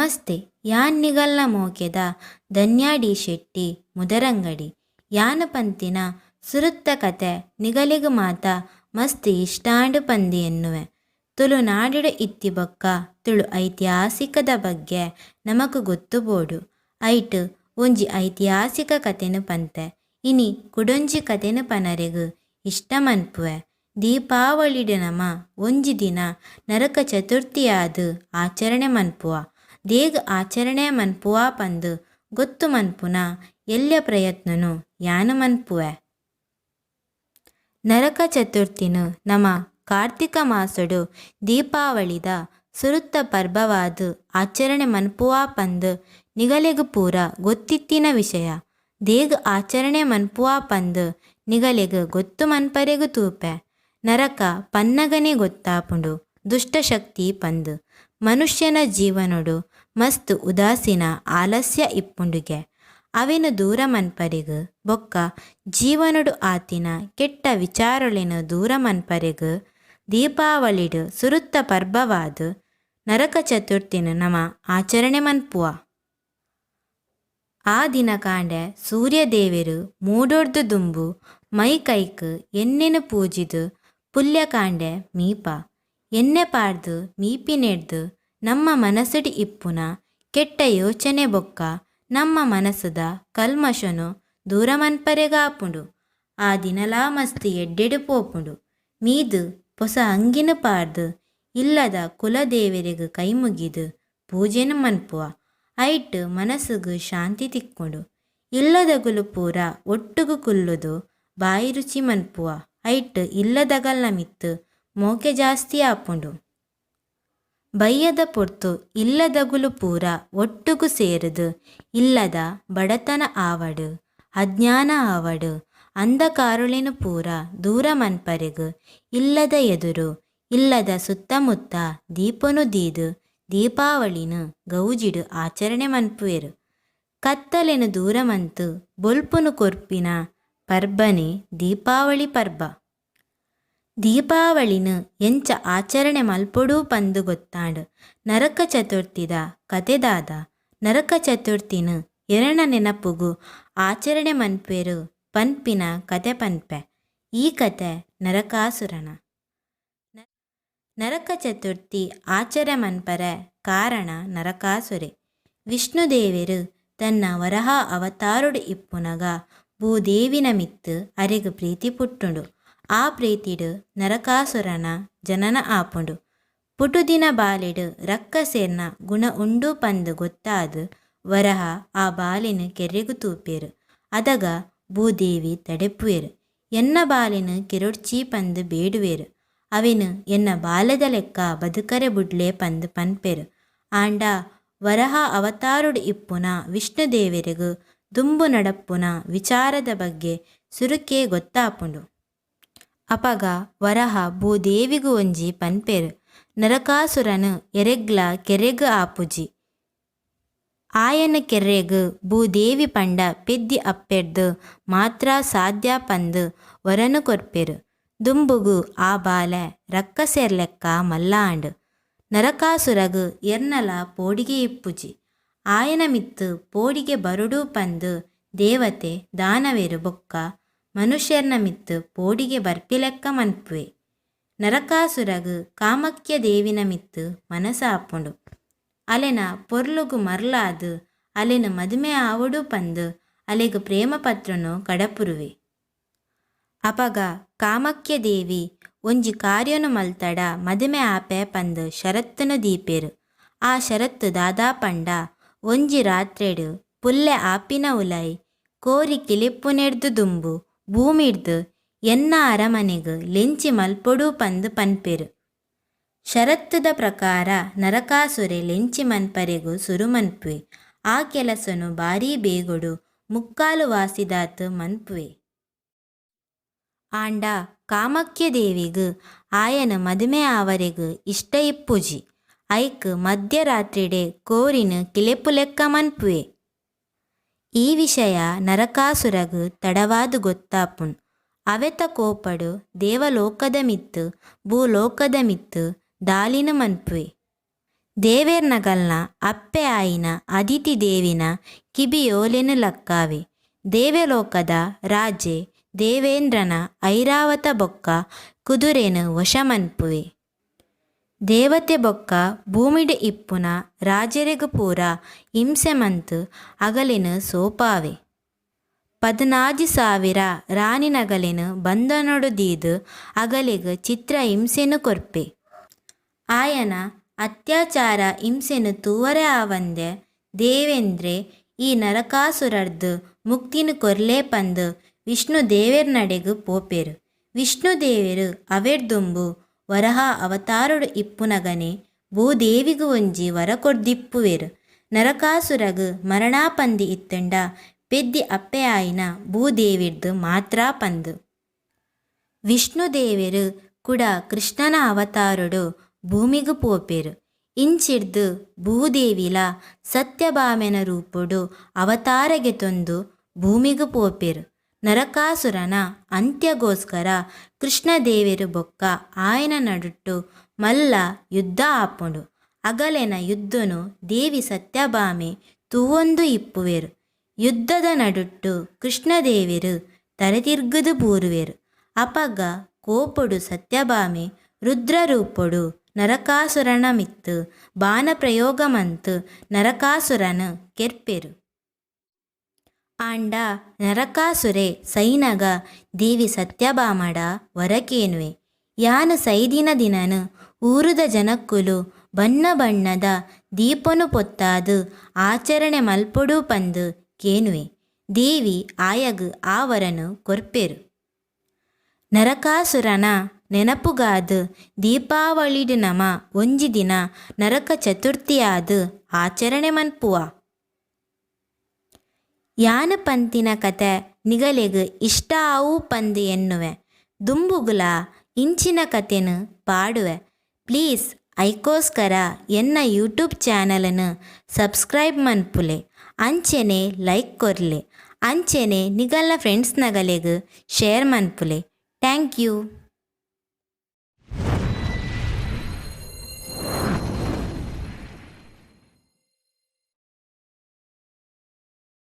ನಮಸ್ತೆ ಯಾನ್ ನಿಗಲ್ನ ಮೋಕೆದ ಧನ್ಯಾಡಿ ಶೆಟ್ಟಿ ಮುದರಂಗಡಿ ಯಾನ ಪಂತಿನ ಸುರುತ್ತ ಕತೆ ನಿಗಲಿಗ ಮಾತ ಮಸ್ತ್ ಇಷ್ಟಾಂಡು ಪಂದಿ ಎನ್ನುವೆ. ತುಳುನಾಡಿಡು ಇತ್ತಿ ಬೊಕ್ಕ ತುಳು ಐತಿಹಾಸಿಕದ ಬಗ್ಗೆ ನಮಕ್ ಗೊತ್ತು ಬೋಡು. ಐಟ್ ಒಂಜಿ ಐತಿಹಾಸಿಕ ಕತೆನು ಪಂತೆ ಇನಿ ಕುಡೊಂಜಿ ಕತೆನು ಪನರೆಗ್ ಇಷ್ಟ ಮನ್ಪುವೆ. ದೀಪಾವಳಿಡು ನಮ ಒಂಜಿ ದಿನ ನರಕ ಚತುರ್ಥಿಯಾದ್ ಆಚರಣೆ ಮನ್ಪುವ. ದೇಗ್ ಆಚರಣೆ ಮನ್ಪುವ ಪಂದ್ ಗೊತ್ತು ಮನ್ಪುನ ಎಲ್ಯ ಪ್ರಯತ್ನನು ಯಾನು ಮನ್ಪುವೆ. ನರಕ ಚತುರ್ಥಿನು ನಮ ಕಾರ್ತಿಕ ಮಾಸಡು ದೀಪಾವಳಿದ ಸುರುತ್ತ ಪರ್ಬವಾದ್ ಆಚರಣೆ ಮನ್ಪುವ ಪಂದ್ ನಿಗಲೆಗ್ ಪೂರ ಗೊತ್ತಿತ್ತಿನ ವಿಷಯ. ದೇಗ್ ಆಚರಣೆ ಮನ್ಪುವ ಪಂದ್ ನಿಗಲೆಗ್ ಗೊತ್ತು ಮನ್ಪರೆಗ್ ತೂಪೆ. ನರಕ ಪನ್ನಗನೆ ಗೊತ್ತಾಪುಂಡು ದುಷ್ಟಶಕ್ತಿ ಪಂದ್ ಮನುಷ್ಯನ ಜೀವನೊಡು ಮಸ್ತ್ ಉದಾಸೀನ ಆಲಸ್ಯ ಇಪ್ಪುಂಡುಗೆ ಅವೆನು ದೂರ ಮನ್ಪರೆಗ್ ಬೊಕ್ಕ ಜೀವನೊಡು ಆತಿನ ಕೆಟ್ಟ ವಿಚಾರೊಳೆನು ದೂರ ಮನ್ಪರೆಗ್ ದೀಪಾವಳಿಡ್ ಸುರುತ್ತ ಪರ್ಬವಾದ್ ನರಕ ಚತುರ್ಥಿನ ನಮ ಆಚರಣೆ ಮನ್ಪುವ. ಆ ದಿನ ಕಾಂಡೆ ಸೂರ್ಯದೇವೆರು ಮೂಡೊಡ್ದು ದುಂಬು ಮೈ ಕೈಕ್ ಎಣ್ಣೆನು ಪೂಜಿದು ಪುಲ್ಯ ಕಾಂಡೆ ಮೀಪ ಎಣ್ಣೆ ಪಾಡ್ದು ಮೀಪಿನೆಡ್ದು ನಮ್ಮ ಮನಸ್ಸುಡಿ ಇಪ್ಪುನ ಕೆಟ್ಟ ಯೋಚನೆ ಬೊಕ್ಕ ನಮ್ಮ ಮನಸ್ಸುದ ಕಲ್ಮಶನು ದೂರ ಮನ್ಪರೆಗಾಪುಂಡು. ಆ ದಿನಲಾ ಮಸ್ತ್ ಎಡ್ಡೆಡು ಪೋಪುಂಡು. ಮೀದು ಪೊಸ ಅಂಗಿನ ಪಾಡ್ದು ಇಲ್ಲದ ಕುಲದೇವರಿಗ್ ಕೈ ಮುಗಿದು ಪೂಜೆನು ಮನ್ಪುವ. ಐಟ್ ಮನಸ್ಸುಗ್ ಶಾಂತಿ ತಿಕ್ಕುಂಡು. ಇಲ್ಲದಗುಲು ಪೂರ ಒಟ್ಟುಗು ಕುಲ್ಲುದು ಬಾಯಿ ರುಚಿ ಮನ್ಪುವ. ಐಟ್ ಇಲ್ಲದಗಲ್ನ ಮಿತ್ತು ಮೋಕೆ ಜಾಸ್ತಿ ಆಪುಂಡು. ಬಯ್ಯದ ಪೊರ್ತು ಇಲ್ಲದಗುಲು ಪೂರ ಒಟ್ಟುಗು ಸೇರುದು ಇಲ್ಲದ ಬಡತನ ಆವಡು ಅಜ್ಞಾನ ಆವಡು ಅಂಧಕಾರುಳೆನು ಪೂರ ದೂರ ಮನ್ಪರೆಗ್ ಇಲ್ಲದ ಎದುರು ಇಲ್ಲದ ಸುತ್ತಮುತ್ತ ದೀಪನು ದೀದು ದೀಪಾವಳಿನು ಗೌಜಿಡು ಆಚರಣೆ ಮನ್ಪುವೆರು. ಕತ್ತಲೆನು ದೂರ ಮಂತು ಬೊಲ್ಪುನು ಕೊರ್ಪಿನ ಪರ್ಬನೆ ದೀಪಾವಳಿ ಪರ್ಬ. ದೀಪಾವಳಿನು ಎಂಚ ಆಚರಣೆ ಮಲ್ಪೊಡು ಪಂದು ಗೊತ್ತಾಂಡ್ ನರಕ ಚತುರ್ಥಿದ ಕತೆದಾದ. ನರಕ ಚತುರ್ಥಿನು ಎರಣ ನೆನಪುಗು ಆಚರಣೆ ಮನ್ಪುವೆರು ಪನ್ಪಿನ ಕತೆ ಪನ್ಪೆ. ಈ ಕತೆ ನರಕಾಸುರನ. ನರಕ ಚತುರ್ಥಿ ಆಚರೆ ಮನ್ಪರೆ ಕಾರಣ ನರಕಾಸುರೆ. ವಿಷ್ಣುದೇವೆರು ತನ್ನ ವರಹ ಅವತಾರುಡು ಇಪ್ಪುನಗ ಭೂದೇವಿನ ಮಿತ್ತು ಅರೆಗ್ ಪ್ರೀತಿ ಪುಟ್ಟುಂಡು. ಆ ಪ್ರೀತಿಡು ನರಕಾಸುರನ ಜನನ ಆಪುಂಡು. ಪುಟುದಿನ ಬಾಲೆಡು ರಕ್ಕಸೇರ್ನ ಗುಣ ಉಂಡು ಪಂದು ಗೊತ್ತಾದ್ ವರಹ ಆ ಬಾಲಿನ ಕೆರ್ರೆಗು ತೂಪೇರು. ಅದಗ ಭೂದೇವಿ ತಡೆಪುವೆರು. ಎನ್ನ ಬಾಲಿನ ಕೆರೊಡ್ಚಿ ಪಂದು ಬೇಡುವೆರು. ಅವೆನು ಎನ್ನ ಬಾಲದ ಲೆಕ್ಕ ಬದುಕರೆ ಬುಡ್ಲೆ ಪಂದು ಪನ್ಪೆರು. ಆಂಡ ವರಹ ಅವತಾರುಡು ಇಪ್ಪುನ ವಿಷ್ಣುದೇವರಿಗೂ ದುಂಬು ನಡಪ್ಪುನ ವಿಚಾರದ ಬಗ್ಗೆ ಸುರುಕೆ ಗೊತ್ತಾಪುಂಡು. ಅಪಗ ವರಹ ಭೂದೇವಿಗೂ ಒಂಜಿ ಪನ್ಪೆರು. ನರಕಾಸುರನು ಎರೆಗ್ಲ ಕೆರೆಗ್ ಆಪುಜಿ. ಆಯನ ಕೆರ್ರೆಗ್ ಭೂದೇವಿ ಪಂಡ ಪೆದ್ದಿ ಅಪ್ಪೆರ್ದು ಮಾತ್ರ ಸಾಧ್ಯ ಪಂದು ವರನು ಕೊರ್ಪೆರು. ದುಂಬುಗು ಆ ಬಾಲೆ ರಕ್ಕಸೆರ್ಲೆಕ್ಕ ಮಲ್ಲಾಂಡ್. ನರಕಾಸುರಗ್ ಎರ್ನಲ ಪೋಡಿಗೆ ಇಪ್ಪುಜಿ. ಆಯನ ಮಿತ್ತು ಪೋಡಿಗೆ ಬರುಡು ಪಂದು ದೇವತೆ ದಾನವೆರು ಬೊಕ್ಕ ಮನುಷ್ಯರ್ನ ಮಿತ್ತು ಪೋಡಿಗೆ ಬರ್ಪಿಲೆಕ್ಕ ಮನ್ಪುವೆ. ನರಕಾಸುರಗ್ ಕಾಮಕ್ಯ ದೇವಿನ ಮಿತ್ತು ಮನಸ ಆಪುಂಡು. ಅಲೆನ ಪೊರ್ಲುಗು ಮರ್ಲಾದ್ ಅಲೆನು ಮದುಮೆ ಆವಡು ಪಂದು ಅಲೆಗ್ ಪ್ರೇಮ ಪತ್ರನು ಕಡಪುರುವೆ. ಅಪಗ ಕಾಮಕ್ಯ ದೇವಿ ಒಂಜಿ ಕಾರ್ಯನು ಮಲ್ತಡ ಮದುಮೆ ಆಪೆ ಪಂದು ಷರತ್ತುನು ದೀಪೆರು. ಆ ಷರತ್ತು ದಾದಾ ಪಂಡ ಒಂಜಿ ರಾತ್ರೆಡು ಪುಲ್ಲೆ ಆಪಿನ ಉಲೈ ಕೋರಿ ಕಿಲಿಪ್ಪುನೆಡ್ದು ದುಂಬು ಭೂಮಿಡ್ದು ಎನ್ನ ಅರಮನೆಗ್ ಲೆಂಚಿ ಮಲ್ಪೊಡು ಪಂದು ಪನ್ಪೆರು. ಷರತ್ತುದ ಪ್ರಕಾರ ನರಕಾಸುರೆ ಲೆಂಚಿ ಮನ್ಪರೆಗು ಸುರು ಮನ್ಪುವೆ. ಆ ಕೆಲಸನು ಬಾರೀ ಬೇಗೊಡು ಮುಕ್ಕಾಲು ವಾಸಿದಾತ್ ಮನ್ಪುವೆ. ಆಂಡ ಕಾಮಕ್ಯ ದೇವಿಗ್ ಆಯನ ಮದುಮೆ ಆವರೆಗ್ ಇಷ್ಟ ಇಪ್ಪುಜಿ. ಐಕ್ ಮಧ್ಯರಾತ್ರಿಡೆ ಕೋರಿನು ಕಿಲೆಪ್ಪು ಲೆಕ್ಕ ಮನ್ಪುವೆ. ಈ ವಿಷಯ ನರಕಾಸುರಗ್ ತಡವಾದು ಗೊತ್ತಾಪುನ್. ಅವೆತ ಕೋಪಡು ದೇವಲೋಕದ ಮಿತ್ತು ಭೂಲೋಕದ ಮಿತ್ತು ದಾಲಿನ ಮನ್ಪುವೆ. ದೇವೇರ್ನಗಲ್ನ ಅಪ್ಪೆ ಆಯಿನ ಅದಿತಿ ದೇವಿನ ಕಿಬಿಯೋಲೆನು ಲಕ್ಕಾವೆ. ದೇವಲೋಕದ ರಾಜೆ ದೇವೇಂದ್ರನ ಐರಾವತ ಬೊಕ್ಕ ಕುದುರೆನು ವಶಮನ್ಪುವೆ. ದೇವತೆ ಬೊಕ್ಕ ಭೂಮಿಡ್ ಇಪ್ಪುನ ರಾಜರಿಗು ಪೂರ ಹಿಂಸೆ ಮಂತು ಅಗಲಿನ ಸೋಪಾವೆ. 14,000 ರಾಣಿನಗಲಿನ ಬಂಧನೊಡು ದೀದು ಅಗಲಿಗ ಚಿತ್ರ ಹಿಂಸೆನು ಕೊರ್ಪೆ. ಆಯನ ಅತ್ಯಾಚಾರ ಹಿಂಸೆನು ತೂವರೆ ಆವಂದೆ ದೇವೇಂದ್ರೆ ಈ ನರಕಾಸುರರ್ದು ಮುಕ್ತಿನು ಕೊರ್ಲೇ ಪಂದು ವಿಷ್ಣು ದೇವೇರ್ನಡೆಗು ಪೋಪೆರು. ವಿಷ್ಣು ದೇವೆರು ಅವೆರ್ದುಂಬು ವರಹ ಅವತಾರುಡು ಇಪ್ಪುನಗನೆ ಭೂದೇವಿಗು ಒಂಜಿ ವರ ಕೊರ್ದಿಪ್ಪುವೆರು. ನರಕಾಸುರಗು ಮರಣಾಪಂದಿ ಇತ್ತಂಡ ಪೆದ್ದಿ ಅಪ್ಪೆ ಆಯಿನ ಭೂದೇವಿರ್ದು ಮಾತ್ರ ಪಂದು. ವಿಷ್ಣು ದೇವೆರು ಕುಡ ಕೃಷ್ಣನ ಅವತಾರುಡು ಭೂಮಿಗು ಪೋಪೆರು. ಇಂಚಿರ್ದು ಭೂದೇವಿಲ ಸತ್ಯಭಾಮೆನ ರೂಪುಡು ಅವತಾರಗೆ ತೊಂದು ಭೂಮಿಗು ಪೋಪೆರು. ನರಕಾಸುರನ ಅಂತ್ಯಗೋಸ್ಕರ ಕೃಷ್ಣದೇವೆರು ಬೊಕ್ಕ ಆಯನ ನಡುಟ್ಟು ಮಲ್ಲ ಯುದ್ಧ ಆಪುಂಡು. ಅಗಲೆನ ಯುದ್ಧನು ದೇವಿ ಸತ್ಯಭಾಮೆ ತೂವೊಂದು ಇಪ್ಪುವೆರು. ಯುದ್ಧದ ನಡುಟ್ಟು ಕೃಷ್ಣದೇವೆರು ತರೆತಿರ್ಗುದು ಬೂರುವೆರು. ಅಪಗ ಕೋಪುಡು ಸತ್ಯಭಾಮೆ ರುದ್ರರೂಪೊಡು ನರಕಾಸುರನ ಮಿತ್ತು ಬಾಣ ಪ್ರಯೋಗ ಮಂತು ನರಕಾಸುರನು ಕೆರ್ಪೆರು. ಆಂಡ ನರಕಾಸುರೆ ಸೈನಗ ದೇವಿ ಸತ್ಯಭಾಮಡ ವರಕೇನುವೆ. ಯಾನು ಸೈದಿನ ದಿನನು ಊರುದ ಜನಕ್ಕುಲು ಬಣ್ಣ ಬಣ್ಣದ ದೀಪನು ಪೊತ್ತಾದು ಆಚರಣೆ ಮಲ್ಪೊಡು ಪಂದು ಕೇನುವೆ. ದೇವಿ ಆಯಗು ಆ ವರನು ಕೊರ್ಪೆರು. ನರಕಾಸುರನ ನೆನಪುಗಾದು ದೀಪಾವಳಿಡು ನಮ ಒಂಜಿ ದಿನ ನರಕ ಚತುರ್ಥಿಯಾದು ಆಚರಣೆ ಮನ್ಪುವ. ಯಾನು ಪಂತಿನ ಕತೆ ನಿಗಲೆಗು ಇಷ್ಟ ಆವು ಪಂದು ಎನ್ನುವೆ. ದುಂಬುಗುಲ ಇಂಚಿನ ಕತೆನು ಪಾಡುವೆ. ಪ್ಲೀಸ್ ಐಕೋಸ್ಕರ ಎನ್ನ ಯೂಟ್ಯೂಬ್ ಚಾನಲನ್ನು ಸಬ್ಸ್ಕ್ರೈಬ್ ಮನ್ಪುಲೆ. ಅಂಚೆನೆ ಲೈಕ್ ಕೊರ್ಲೆ. ಅಂಚೆನೆ ನಿಗಲ್ನ ಫ್ರೆಂಡ್ಸ್ನಗಲೆಗು ಶೇರ್ ಮನ್ಪುಲೆ. Thank you.